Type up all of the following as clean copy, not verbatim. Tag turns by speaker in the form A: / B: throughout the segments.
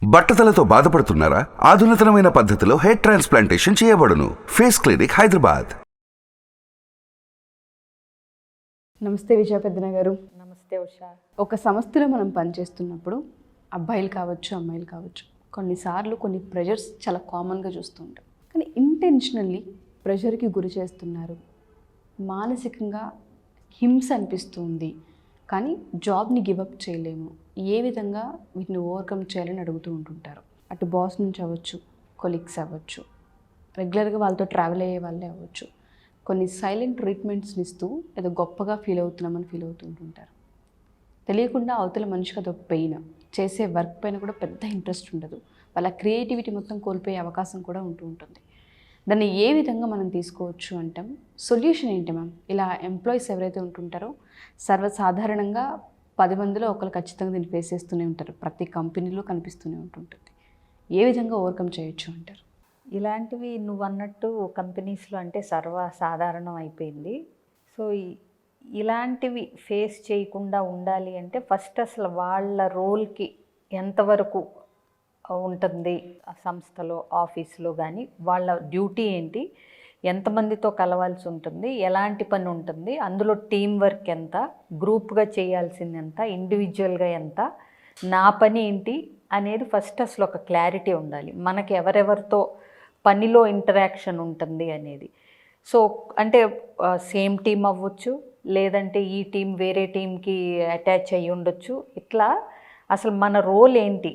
A: బట్టతలతో బాధపడుతున్నారా? ఆధునితనమైన పద్ధతిలో hair transplantation చేయబడును. Face clinic, Hyderabad.
B: నమస్తే విజయ పెద్దన గారు.
C: నమస్తే ఉషా.
B: ఒక సంస్థలో మనం పనిచేస్తున్నప్పుడు అబ్బాయిలు కావచ్చు, అమ్మాయిలు కావచ్చు, కొన్నిసార్లు కొన్ని ప్రెషర్స్ చాలా కామన్గా చూస్తూ ఉంటాం. కానీ ఇంటెన్షనల్లీ ప్రెషర్కి గురి చేస్తున్నారు, మానసికంగా హింస అనిపిస్తుంది, కానీ జాబ్ని గివప్ చేయలేము. ఏ విధంగా వీటిని ఓవర్కమ్ చేయాలని అడుగుతూ ఉంటుంటారు. అటు బాస్ నుంచి అవ్వచ్చు, కొలీగ్స్ అవ్వచ్చు, రెగ్యులర్గా వాళ్ళతో ట్రావెల్ అయ్యే వాళ్ళే అవ్వచ్చు. కొన్ని సైలెంట్ ట్రీట్మెంట్స్ని ఇస్తూ ఏదో గొప్పగా ఫీల్ అవుతున్నామని ఫీల్ అవుతూ ఉంటుంటారు. తెలియకుండా అవతల మనిషికి అదొక పెయిన్. చేసే వర్క్ పైన కూడా పెద్ద ఇంట్రెస్ట్ ఉండదు. వాళ్ళ క్రియేటివిటీ మొత్తం కోల్పోయే అవకాశం కూడా ఉంటుంది. దాన్ని ఏ విధంగా మనం తీసుకోవచ్చు అంటే సొల్యూషన్ ఏంటి మ్యామ్? ఇలా ఎంప్లాయీస్ ఎవరైతే ఉంటుంటారో సర్వసాధారణంగా 10 మందిలో ఒకరు ఖచ్చితంగా దీన్ని ఫేస్ చేస్తూనే ఉంటారు. ప్రతి కంపెనీలో కనిపిస్తూనే ఉంటుంటుంది. ఏ విధంగా ఓవర్కమ్ చేయొచ్చు అంటారు?
C: ఇలాంటివి నువ్వు అన్నట్టు కంపెనీస్లో అంటే సర్వసాధారణం అయిపోయింది. సో ఇలాంటివి ఫేస్ చేయకుండా ఉండాలి అంటే ఫస్ట్ అసలు వాళ్ళ రోల్కి ఎంతవరకు ఉంటుంది ఆ సంస్థలో, ఆఫీస్లో కానీ వాళ్ళ డ్యూటీ ఏంటి, ఎంతమందితో కలవాల్సి ఉంటుంది, ఎలాంటి పని ఉంటుంది, అందులో టీం వర్క్ ఎంత, గ్రూప్గా చేయాల్సింది ఎంత, ఇండివిజువల్గా ఎంత, నా పని ఏంటి అనేది ఫస్ట్ అసలు ఒక క్లారిటీ ఉండాలి. మనకి ఎవరెవరితో పనిలో ఇంటరాక్షన్ ఉంటుంది అనేది. సో అంటే సేమ్ టీం అవ్వచ్చు, లేదంటే ఈ టీం వేరే టీంకి అటాచ్ అయ్యి ఉండొచ్చు. ఇట్లా అసలు మన రోల్ ఏంటి,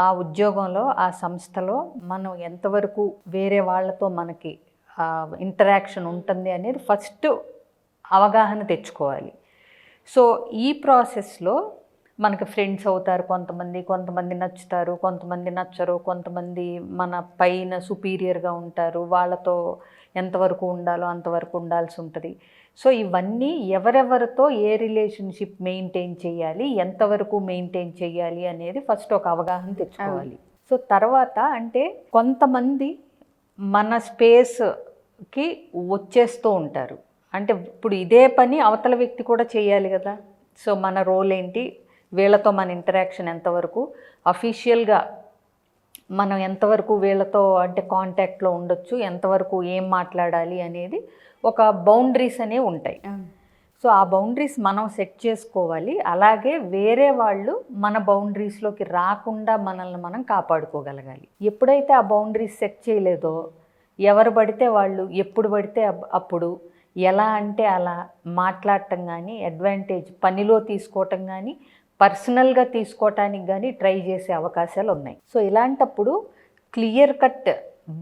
C: ఆ ఉద్యోగంలో, ఆ సంస్థలో మనం ఎంతవరకు వేరే వాళ్ళతో మనకి ఇంటరాక్షన్ ఉంటుంది అనేది ఫస్ట్ అవగాహన తెచ్చుకోవాలి. సో ఈ ప్రాసెస్లో మనకి ఫ్రెండ్స్ అవుతారు కొంతమంది నచ్చుతారు, కొంతమంది నచ్చరు, కొంతమంది మన పైన సుపీరియర్గా ఉంటారు, వాళ్ళతో ఎంతవరకు ఉండాలో అంతవరకు ఉండాల్సి ఉంటుంది. సో ఇవన్నీ ఎవరెవరితో ఏ రిలేషన్షిప్ మెయింటైన్ చేయాలి, ఎంతవరకు మెయింటైన్ చేయాలి అనేది ఫస్ట్ ఒక అవగాహన తెచ్చుకోవాలి. సో తర్వాత అంటే కొంతమంది మన స్పేస్కి వచ్చేస్తూ ఉంటారు. అంటే ఇప్పుడు ఇదే పని అవతల వ్యక్తి కూడా చేయాలి కదా. సో మన రోల్ ఏంటి, వీళ్ళతో మన ఇంటరాక్షన్ ఎంతవరకు, అఫీషియల్గా మనం ఎంతవరకు వీళ్ళతో అంటే కాంటాక్ట్లో ఉండొచ్చు, ఎంతవరకు ఏం మాట్లాడాలి అనేది ఒక బౌండరీస్ అనేవి ఉంటాయి. సో ఆ బౌండరీస్ మనం సెట్ చేసుకోవాలి. అలాగే వేరే వాళ్ళు మన బౌండరీస్లోకి రాకుండా మనల్ని మనం కాపాడుకోగలగాలి. ఎప్పుడైతే ఆ బౌండరీస్ సెట్ చేయలేదో ఎవరు పడితే వాళ్ళు ఎప్పుడు పడితే అప్పుడు ఎలా అంటే అలా మాట్లాడటం కానీ, అడ్వాంటేజ్ పనిలో తీసుకోవటం కానీ, పర్సనల్గా తీసుకోవటానికి కానీ ట్రై చేసే అవకాశాలు ఉన్నాయి. సో ఇలాంటప్పుడు క్లియర్ కట్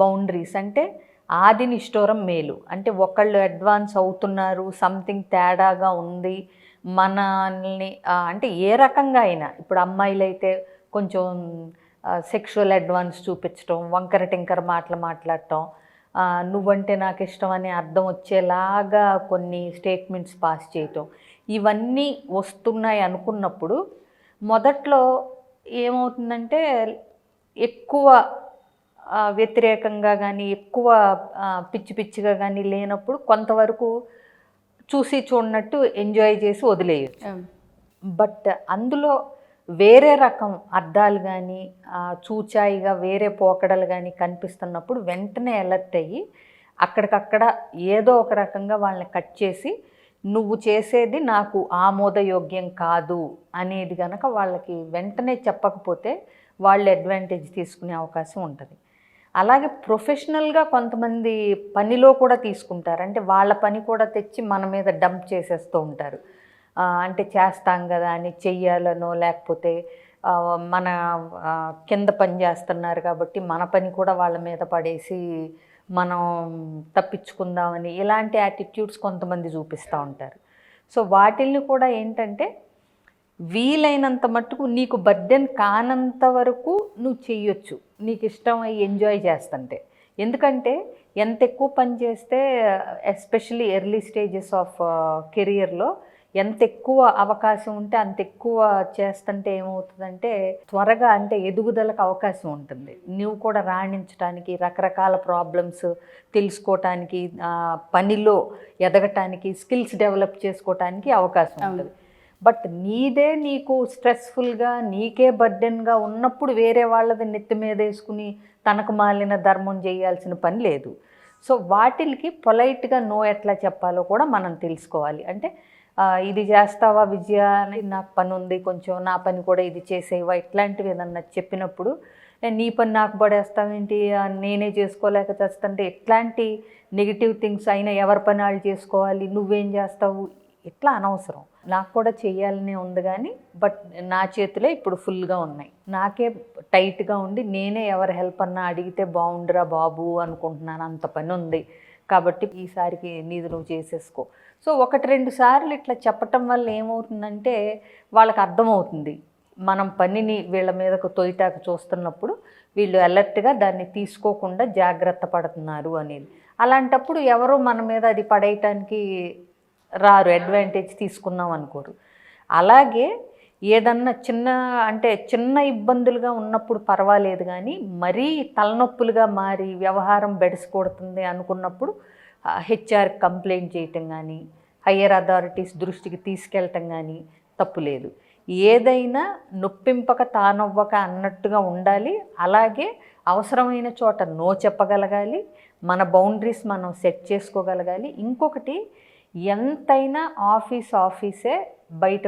C: బౌండరీస్ అంటే ఆది నిష్ఠూరం మేలు. అంటే ఒకళ్ళు అడ్వాన్స్ అవుతున్నారు, సంథింగ్ తేడాగా ఉంది, మనల్ని అంటే ఏ రకంగా అయినా, ఇప్పుడు అమ్మాయిలు అయితే కొంచెం సెక్షువల్ అడ్వాన్స్ చూపించడం, వంకర టింకర మాటలు మాట్లాడటం, నువ్వంటే నాకు ఇష్టం అనే అర్థం వచ్చేలాగా కొన్ని స్టేట్మెంట్స్ పాస్ చేయటం, ఇవన్నీ వస్తున్నాయి అనుకున్నప్పుడు మొదట్లో ఏమవుతుందంటే ఎక్కువ వ్యతిరేకంగా కానీ, ఎక్కువ పిచ్చిగా కానీ లేనప్పుడు కొంతవరకు చూసి చూడనట్టు ఎంజాయ్ చేసి వదిలేయచ్చు. బట్ అందులో వేరే రకం అర్థాలు కానీ, చూచాయిగా వేరే పోకడలు కానీ కనిపిస్తున్నప్పుడు వెంటనే అలర్ట్ అయ్యి అక్కడికక్కడ ఏదో ఒక రకంగా వాళ్ళని కట్ చేసి, నువ్వు చేసేది నాకు ఆమోదయోగ్యం కాదు అనేది కనుక వాళ్ళకి వెంటనే చెప్పకపోతే వాళ్ళు అడ్వాంటేజ్ తీసుకునే అవకాశం ఉంటుంది. అలాగే ప్రొఫెషనల్గా కొంతమంది పనిలో కూడా తీసుకుంటారు. అంటే వాళ్ళ పని కూడా తెచ్చి మన మీద డంప్ చేసేస్తూ ఉంటారు. అంటే చేస్తాం కదా అని చెయ్యాలనో, లేకపోతే మన కింద పని చేస్తున్నారు కాబట్టి మన పని కూడా వాళ్ళ మీద పడేసి మనం తప్పించుకుందామని ఇలాంటి యాటిట్యూడ్స్ కొంతమంది చూపిస్తూ ఉంటారు. సో వాటిల్ని కూడా ఏంటంటే వీలైనంత మట్టుకు నీకు బర్డెన్ కానంత వరకు నువ్వు చెయ్యొచ్చు, నీకు ఇష్టం అయ్యి ఎంజాయ్ చేస్తుంటే. ఎందుకంటే ఎంత ఎక్కువ పని చేస్తే, ఎస్పెషల్లీ ఎర్లీ స్టేజెస్ ఆఫ్ కెరియర్లో ఎంత ఎక్కువ అవకాశం ఉంటే అంత ఎక్కువ చేస్తుంటే ఏమవుతుందంటే త్వరగా అంటే ఎదుగుదలకు అవకాశం ఉంటుంది. నువ్వు కూడా రాణించడానికి, రకరకాల ప్రాబ్లమ్స్ తెలుసుకోవటానికి, పనిలో ఎదగటానికి, స్కిల్స్ డెవలప్ చేసుకోవటానికి అవకాశం ఉంటుంది. బట్ నీదే నీకు స్ట్రెస్ఫుల్గా నీకే బర్డెన్గా ఉన్నప్పుడు వేరే వాళ్ళది నెత్తి మీద వేసుకుని తనకు మాలిన ధర్మం చేయాల్సిన పని లేదు. సో వాటికి పొలైట్గా నో ఎట్లా చెప్పాలో కూడా మనం తెలుసుకోవాలి. అంటే ఇది చేస్తావా విజయ, నాకు పని ఉంది కొంచెం, నా పని కూడా ఇది చేసేవా, ఇట్లాంటివి ఏదన్నా చెప్పినప్పుడు నీ పని నాకు పడేస్తావేంటి, నేనే చేసుకోలేక చేస్తుంటే ఇట్లాంటి నెగిటివ్ థింగ్స్ అయినా ఎవరి పని వాళ్ళు చేసుకోవాలి, నువ్వేం చేస్తావు, ఇట్లా అనవసరం. నాకు కూడా చేయాలనే ఉంది కానీ బట్ నా చేతిలో ఇప్పుడు ఫుల్గా ఉన్నాయి, నాకే టైట్గా ఉండి నేనే ఎవరి హెల్ప్ అన్నా అడిగితే బాగుండురా బాబు అనుకుంటున్నాను, అంత పని ఉంది కాబట్టి ఈసారికి నీది నువ్వు చేసేసుకో. సో 1-2 సార్లు ఇట్లా చెప్పటం వల్ల ఏమవుతుందంటే వాళ్ళకి అర్థమవుతుంది మనం పనిని వీళ్ళ మీదకు తొయ్యటాకు చూస్తున్నప్పుడు వీళ్ళు అలర్ట్గా దాన్ని తీసుకోకుండా జాగ్రత్త పడుతున్నారు అనేది. అలాంటప్పుడు ఎవరు మన మీద అది పడేయటానికి రారు, అడ్వాంటేజ్ తీసుకున్నాం అనుకోరు. అలాగే ఏదన్నా చిన్న ఇబ్బందులుగా ఉన్నప్పుడు పర్వాలేదు కానీ మరీ తలనొప్పులుగా మారి వ్యవహారం బెడిసికొడుతుంది అనుకున్నప్పుడు హెచ్ఆర్ కంప్లైంట్ చేయటం కానీ హయ్యర్ అథారిటీస్ దృష్టికి తీసుకెళ్ళటం కానీ తప్పులేదు. ఏదైనా నొప్పింపక తానవ్వక అన్నట్టుగా ఉండాలి. అలాగే అవసరమైన చోట నో చెప్పగలగాలి, మన బౌండరీస్ మనం సెట్ చేసుకోగలగాలి. ఇంకొకటి, ఎంతైనా ఆఫీసే, బయట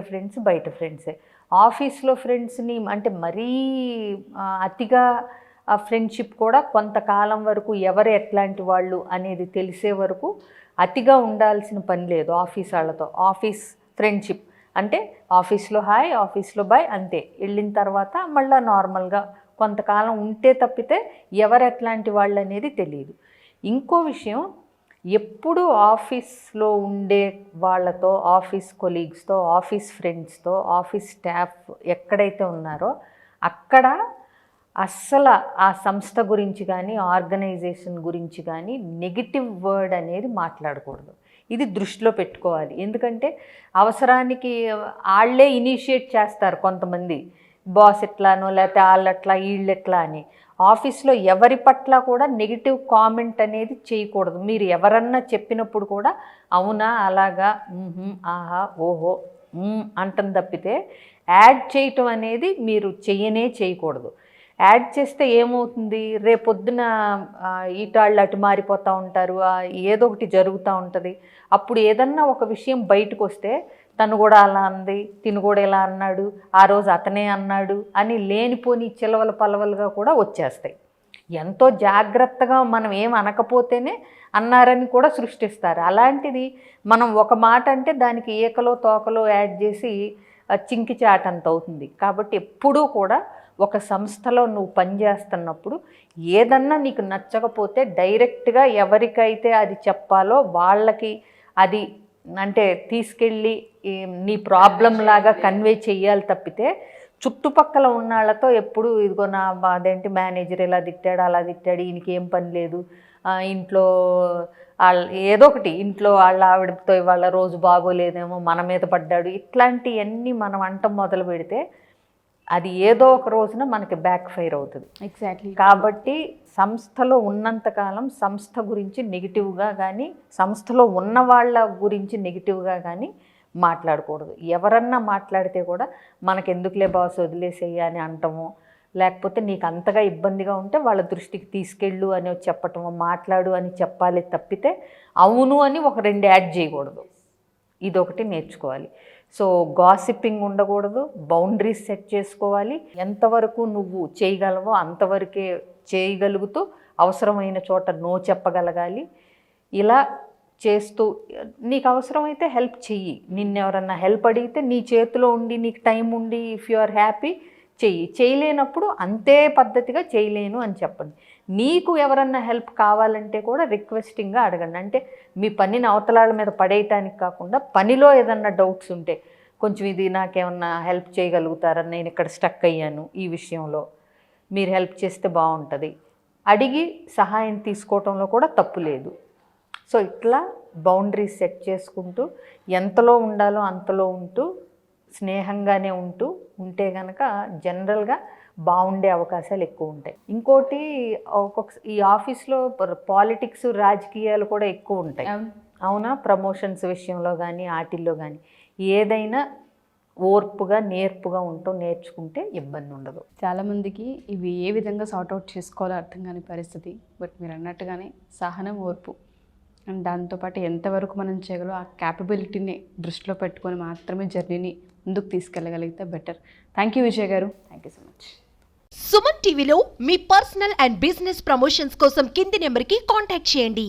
C: ఫ్రెండ్సే. ఆఫీస్లో ఫ్రెండ్స్ని అంటే మరీ అతిగా ఫ్రెండ్షిప్ కూడా కొంతకాలం వరకు ఎవరు ఎట్లాంటి వాళ్ళు అనేది తెలిసే వరకు అతిగా ఉండాల్సిన పని లేదు ఆఫీస్ వాళ్ళతో. ఆఫీస్ ఫ్రెండ్షిప్ అంటే ఆఫీస్లో హాయ్, ఆఫీస్లో బాయ్ అంతే, వెళ్ళిన తర్వాత మళ్ళీ నార్మల్గా కొంతకాలం ఉంటే తప్పితే ఎవరు ఎట్లాంటి వాళ్ళు అనేది తెలియదు. ఇంకో విషయం, ఎప్పుడు ఆఫీస్లో ఉండే వాళ్ళతో, ఆఫీస్ కొలీగ్స్తో, ఆఫీస్ ఫ్రెండ్స్తో, ఆఫీస్ స్టాఫ్ ఎక్కడైతే ఉన్నారో అక్కడ అస్సలు ఆ సంస్థ గురించి కానీ ఆర్గనైజేషన్ గురించి కానీ నెగిటివ్ వర్డ్ అనేది మాట్లాడకూడదు. ఇది దృష్టిలో పెట్టుకోవాలి. ఎందుకంటే అవసరానికి వాళ్ళే ఇనిషియేట్ చేస్తారు కొంతమంది, బాస్ ఎట్లానో లేకపోతే వాళ్ళట్లా వీళ్ళెట్లా అని. ఆఫీస్లో ఎవరి పట్ల కూడా నెగిటివ్ కామెంట్ అనేది చేయకూడదు. మీరు ఎవరన్నా చెప్పినప్పుడు కూడా అవునా, అలాగా, ఆహా, ఓహో అంటం తప్పితే యాడ్ చేయటం అనేది మీరు చేయకూడదు. యాడ్ చేస్తే ఏమవుతుంది, రేపొద్దున ఈటాళ్ళు అటు మారిపోతూ ఉంటారు, ఏదో ఒకటి జరుగుతూ ఉంటుంది. అప్పుడు ఏదన్నా ఒక విషయం బయటకు వస్తే తను కూడా అలా అంది, తిను కూడా ఇలా అన్నాడు, ఆ రోజు అతనే అన్నాడు అని లేనిపోని చిలవల పలవలుగా కూడా వచ్చేస్తాయి. ఎంతో జాగ్రత్తగా మనం ఏం అనకపోతేనే అన్నారని కూడా సృష్టిస్తారు. అలాంటిది మనం ఒక మాట అంటే దానికి ఏకలో తోకలో యాడ్ చేసి చింకి చాటంత అవుతుంది. కాబట్టి ఎప్పుడూ కూడా ఒక సంస్థలో నువ్వు పనిచేస్తున్నప్పుడు ఏదన్నా నీకు నచ్చకపోతే డైరెక్ట్గా ఎవరికైతే అది చెప్పాలో వాళ్ళకి అది అంటే తీసుకెళ్ళి నీ ప్రాబ్లం లాగా కన్వే చెయ్యాలి తప్పితే చుట్టుపక్కల ఉన్న వాళ్ళతో ఎప్పుడు ఇదిగో నా అదేంటి మేనేజర్ ఇలా తిట్టాడు, అలా తిట్టాడు, ఈయనకి ఏం పని లేదు, ఇంట్లో ఏదో ఒకటి, ఇంట్లో వాళ్ళ ఆవిడతో వాళ్ళ రోజు బాగోలేదేమో మన మీద పడ్డాడు, ఇట్లాంటివన్నీ మనం అంటం మొదలు పెడితే అది ఏదో ఒక రోజున మనకి బ్యాక్ ఫైర్ అవుతుంది.
B: ఎగ్జాక్ట్లీ.
C: కాబట్టి సంస్థలో ఉన్నంతకాలం సంస్థ గురించి నెగిటివ్గా కానీ సంస్థలో ఉన్న వాళ్ళ గురించి నెగిటివ్గా కానీ మాట్లాడకూడదు. ఎవరన్నా మాట్లాడితే కూడా మనకెందుకులే బాస్ వదిలేసేయ అని అంటాము, లేకపోతే నీకు అంతగా ఇబ్బందిగా ఉంటే వాళ్ళ దృష్టికి తీసుకెళ్ళు అని చెప్పటము, మాట్లాడు అని చెప్పాలి తప్పితే అవును అని ఒక 2 యాడ్ చేయకూడదు. ఇదొకటి నేర్చుకోవాలి. సో గాసిప్పింగ్ ఉండకూడదు, బౌండరీస్ సెట్ చేసుకోవాలి. ఎంతవరకు నువ్వు చేయగలవో అంతవరకే చేయగలుగుతూ అవసరమైన చోట నో చెప్పగలగాలి. ఇలా చేస్తూ నీకు అవసరమైతే హెల్ప్ చెయ్యి. నిన్నెవరన్నా హెల్ప్ అడిగితే నీ చేతిలో ఉండి నీకు టైం ఉండి ఇఫ్ యు ఆర్ హ్యాపీ చెయ్యి. చేయలేనప్పుడు అంతే పద్ధతిగా చేయలేను అని చెప్పండి. నీకు ఎవరన్నా హెల్ప్ కావాలంటే కూడా రిక్వెస్టింగ్గా అడగండి. అంటే మీ పనిని అవతలాల మీద పడేయటానికి కాకుండా పనిలో ఏదన్నా డౌట్స్ ఉంటే కొంచెం ఇది నాకేమన్నా హెల్ప్ చేయగలుగుతారా, నేను ఇక్కడ స్టక్ అయ్యాను ఈ విషయంలో, మీరు హెల్ప్ చేస్తే బాగుంటుంది, అడిగి సహాయం తీసుకోవటంలో కూడా తప్పు లేదు. సో ఇట్లా బౌండరీస్ సెట్ చేసుకుంటూ ఎంతలో ఉండాలో అంతలో ఉంటూ స్నేహంగానే ఉంటే కనుక జనరల్గా బాగుండే అవకాశాలు ఎక్కువ ఉంటాయి. ఇంకోటి ఈ ఆఫీస్లో పాలిటిక్స్ రాజకీయాలు కూడా ఎక్కువ ఉంటాయి. అవునా, ప్రమోషన్స్ విషయంలో కానీ వాటిల్లో కానీ ఏదైనా ఓర్పుగా నేర్పుగా ఉంటూ నేర్చుకుంటే ఇబ్బంది ఉండదు.
B: చాలామందికి ఇవి ఏ విధంగా సార్ట్అవుట్ చేసుకోవాలో అర్థం కాని పరిస్థితి. బట్ మీరు అన్నట్టుగానే సహనం, ఓర్పు అండ్ దాంతోపాటు ఎంతవరకు మనం చేయగలో ఆ క్యాపబిలిటీని దృష్టిలో పెట్టుకొని మాత్రమే జర్నీని ముందుకు తీసుకెళ్ళగలిగితే బెటర్. థ్యాంక్ యూ విజయ్ గారు, thank you so much.
D: Suman టీవీలో మీ పర్సనల్ అండ్ బిజినెస్ ప్రమోషన్స్ కోసం కింది నెంబర్కి కాంటాక్ట్ చేయండి.